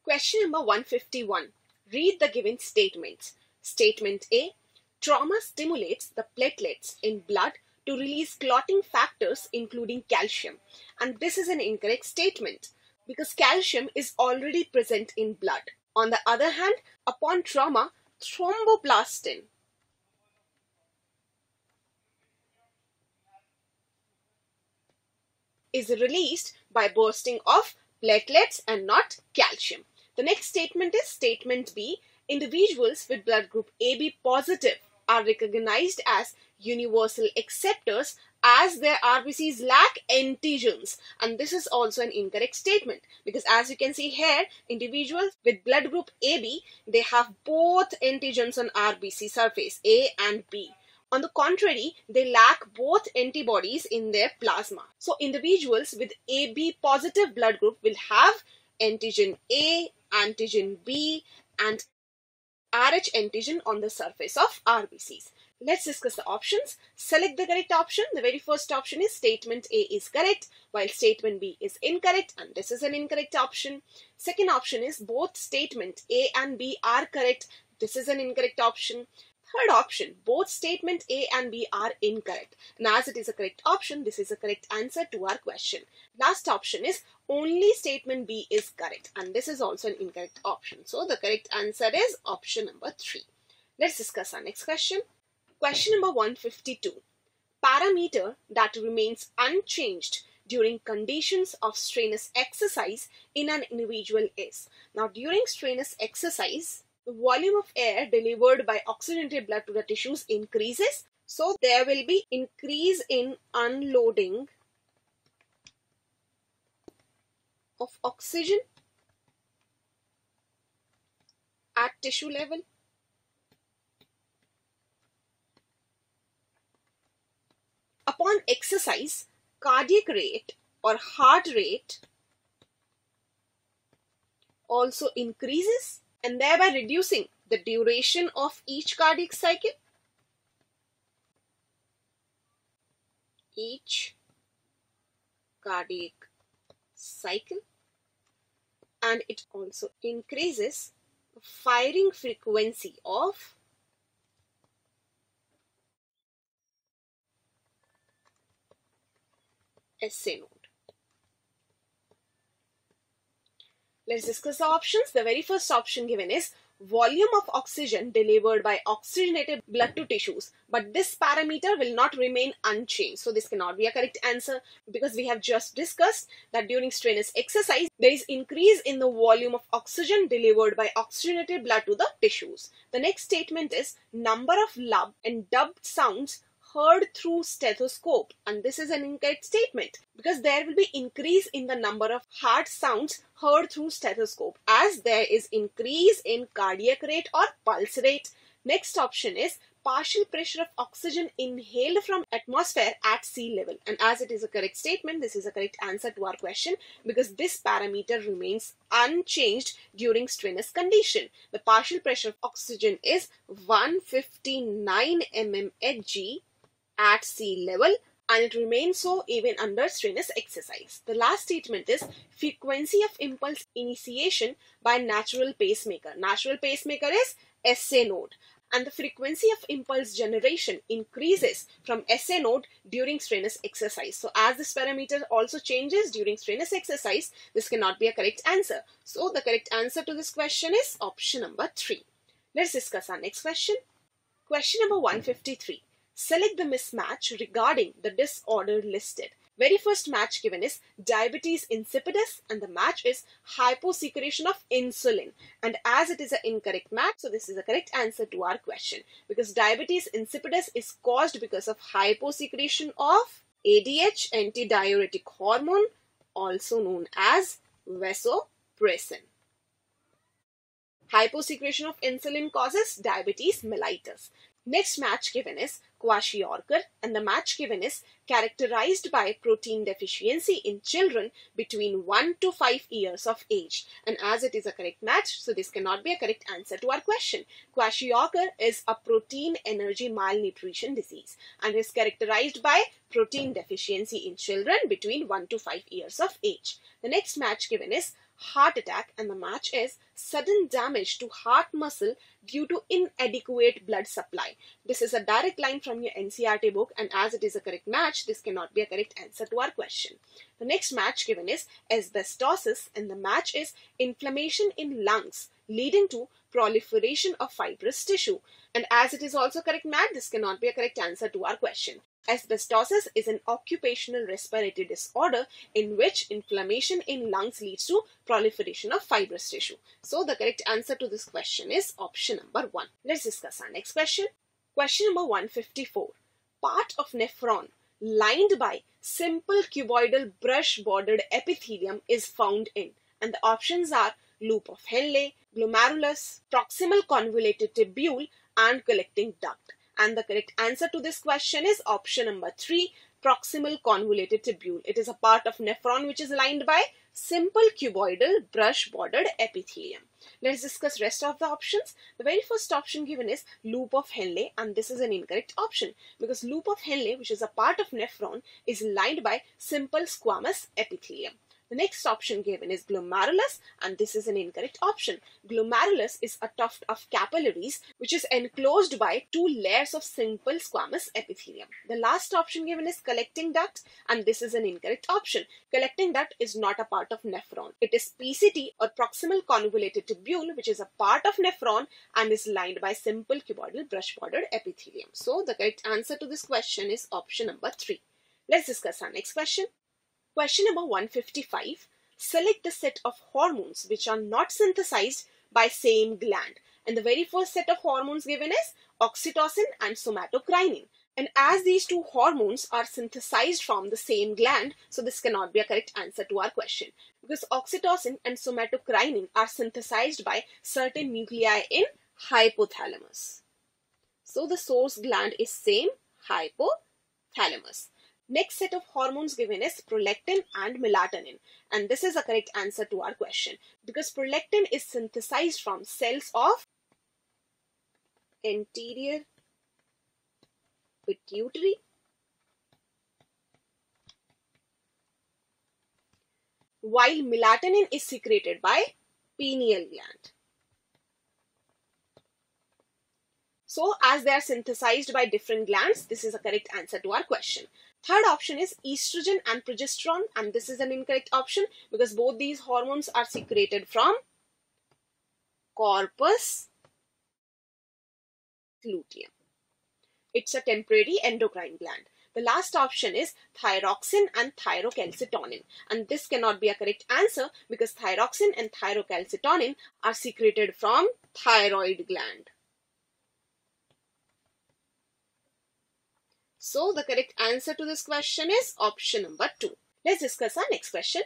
Question number 151. Read the given statements. Statement A. Trauma stimulates the platelets in blood to release clotting factors including calcium. And this is an incorrect statement because calcium is already present in blood. On the other hand, upon trauma, thromboplastin is released by bursting of platelets and not calcium. The next statement is statement B. Individuals with blood group AB positive are recognized as universal acceptors as their RBCs lack antigens, and this is also an incorrect statement because as you can see here, individuals with blood group AB, they have both antigens on RBC surface A and B. On the contrary, they lack both antibodies in their plasma. So individuals with AB positive blood group will have antigen A, antigen B, and Rh antigen on the surface of RBCs. Let's discuss the options. Select the correct option. The very first option is statement A is correct, while statement B is incorrect, and this is an incorrect option. Second option is both statement A and B are correct. This is an incorrect option. Third option, both statement A and B are incorrect. And as it is a correct option, this is a correct answer to our question. Last option is only statement B is correct, and this is also an incorrect option. So the correct answer is option number 3. Let's discuss our next question. Question number 152. Parameter that remains unchanged during conditions of strenuous exercise in an individual is. Now during strenuous exercise, the volume of air delivered by oxygenated blood to the tissues increases. So there will be increase in unloading of oxygen at tissue level. Upon exercise, cardiac rate or heart rate also increases, and thereby reducing the duration of each cardiac cycle. Each cardiac cycle, and it also increases the firing frequency of SA node. Let's discuss the options. The very first option given is volume of oxygen delivered by oxygenated blood to tissues, but this parameter will not remain unchanged. So this cannot be a correct answer because we have just discussed that during strenuous exercise, there is increase in the volume of oxygen delivered by oxygenated blood to the tissues. The next statement is number of lub and dubbed sounds heard through stethoscope, and this is an incorrect statement because there will be increase in the number of heart sounds heard through stethoscope as there is increase in cardiac rate or pulse rate. Next option is partial pressure of oxygen inhaled from atmosphere at sea level, and as it is a correct statement, this is a correct answer to our question because this parameter remains unchanged during strenuous condition. The partial pressure of oxygen is 159 mmHg at sea level, and it remains so even under strenuous exercise. The last statement is frequency of impulse initiation by natural pacemaker. Natural pacemaker is SA node, and the frequency of impulse generation increases from SA node during strenuous exercise. So as this parameter also changes during strenuous exercise, this cannot be a correct answer. So the correct answer to this question is option number 3. Let's discuss our next question. Question number 153. Select the mismatch regarding the disorder listed. Very first match given is diabetes insipidus, and the match is hyposecretion of insulin. And as it is an incorrect match, so this is a correct answer to our question because diabetes insipidus is caused because of hyposecretion of ADH, antidiuretic hormone, also known as vasopressin. Hyposecretion of insulin causes diabetes mellitus. Next match given is kwashiorkor, and the match given is characterized by protein deficiency in children between 1 to 5 years of age. And as it is a correct match, so this cannot be a correct answer to our question. Kwashiorkor is a protein energy malnutrition disease and is characterized by protein deficiency in children between 1 to 5 years of age. The next match given is heart attack, and the match is sudden damage to heart muscle due to inadequate blood supply. This is a direct line from your NCERT book, and as it is a correct match, this cannot be a correct answer to our question. The next match given is asbestosis, and the match is inflammation in lungs leading to proliferation of fibrous tissue. And as it is also correct match, this cannot be a correct answer to our question. Asbestosis is an occupational respiratory disorder in which inflammation in lungs leads to proliferation of fibrous tissue. So the correct answer to this question is option number 1. Let's discuss our next question. Question number 154. Part of nephron lined by simple cuboidal brush-bordered epithelium is found in, and the options are loop of Henle, glomerulus, proximal convoluted tubule, and collecting duct. And the correct answer to this question is option number 3, proximal convoluted tubule. It is a part of nephron which is lined by simple cuboidal brush-bordered epithelium. Let's discuss rest of the options. The very first option given is loop of Henle, and this is an incorrect option because loop of Henle, which is a part of nephron, is lined by simple squamous epithelium. The next option given is glomerulus, and this is an incorrect option. Glomerulus is a tuft of capillaries which is enclosed by 2 layers of simple squamous epithelium. The last option given is collecting duct, and this is an incorrect option. Collecting duct is not a part of nephron. It is PCT or proximal convoluted tubule, which is a part of nephron and is lined by simple cuboidal brush-bordered epithelium. So the correct answer to this question is option number 3. Let's discuss our next question. Question number 155. Select the set of hormones which are not synthesized by same gland. And the very first set of hormones given is oxytocin and somatocrinin. And as these two hormones are synthesized from the same gland, so this cannot be a correct answer to our question. Because oxytocin and somatocrinin are synthesized by certain nuclei in hypothalamus. So the source gland is same, hypothalamus. Next set of hormones given is prolactin and melatonin, and this is a correct answer to our question because prolactin is synthesized from cells of anterior pituitary, while melatonin is secreted by pineal gland. So as they are synthesized by different glands, this is a correct answer to our question. Third option is estrogen and progesterone, and this is an incorrect option because both these hormones are secreted from corpus luteum. It's a temporary endocrine gland. The last option is thyroxine and thyrocalcitonin, and this cannot be a correct answer because thyroxine and thyrocalcitonin are secreted from thyroid gland. So the correct answer to this question is option number 2. Let's discuss our next question.